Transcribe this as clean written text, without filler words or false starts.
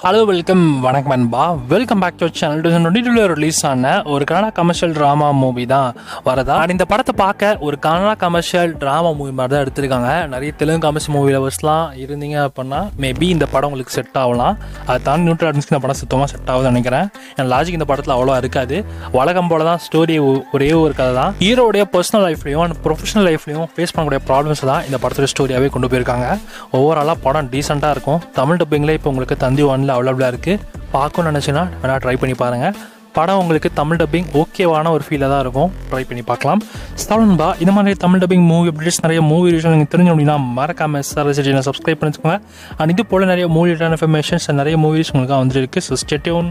Hello வணக்கம் அன்பா. Welcome back to channel. 2022 release ஆன ஒரு கன்னடா கமர்ஷியல் ட்ராமா மூவி தான் வரதா. இந்த படத்தை பார்க்க ஒரு கன்னடா கமர்ஷியல் ட்ராமா மூவி மாதிரி தான் எடுத்திருக்காங்க. நிறைய தெலுங்கு கமர்ஷியல் மூவி லவர்ஸ்லாம் இருந்தீங்க அப்படின்னா மேபி இந்த படம் உங்களுக்கு செட் ஆகலாம். அதை தாண்டி நியூட்ரல் ஆடியன்ஸ்க்கு இந்த படம் சுத்தமாக செட் ஆகுதுன்னு நினைக்கிறேன். என் லாஜிக் இந்த படத்தில் அவ்வளோ இருக்காது. வழக்கம் போல தான் ஸ்டோரி ஒரே ஒரு கதை தான். ஹீரோடைய பர்சனல் லைஃப்லையும் அண்ட் ப்ரொஃபஷனல் லைஃப்லையும் ஃபேஸ் பண்ணக்கூடிய ப்ராப்ளம்ஸ் தான் இந்த படத்தோட ஸ்டோரியாகவே கொண்டு போயிருக்காங்க. ஓவராலாக படம் டீசெண்டாக இருக்கும். தமிழ் டப்பிங்கில் இப்போ உங்களுக்கு தந்தி ஒன்ல அவைலபிளாக இருக்குது. பார்க்கணும்னு நினச்சின்னா வேணால் ட்ரை பண்ணி பாருங்கள். படம் உங்களுக்கு தமிழ் டப்பிங் ஓகேவான ஒரு ஃபீலாக தான் இருக்கும். ட்ரை பண்ணி பார்க்கலாம். ஸ்தாலன்பா இந்த மாதிரி தமிழ் டப்பிங் மூவி அப்டேட்ஸ் நிறைய மூவி ரிவ்யூஸ் நீங்கள் தெரிஞ்சு அப்படின்னா மறக்காமல் சேனல் சப்ஸ்கிரைப் பண்ணிச்சுக்கோங்க. அண்ட் இது போல் நிறைய மூவி ரிலேட்டட் இன்ஃபர்மேஷன்ஸ் நிறைய மூவிஸ் உங்களுக்கு வந்துருக்கு. So stay tune.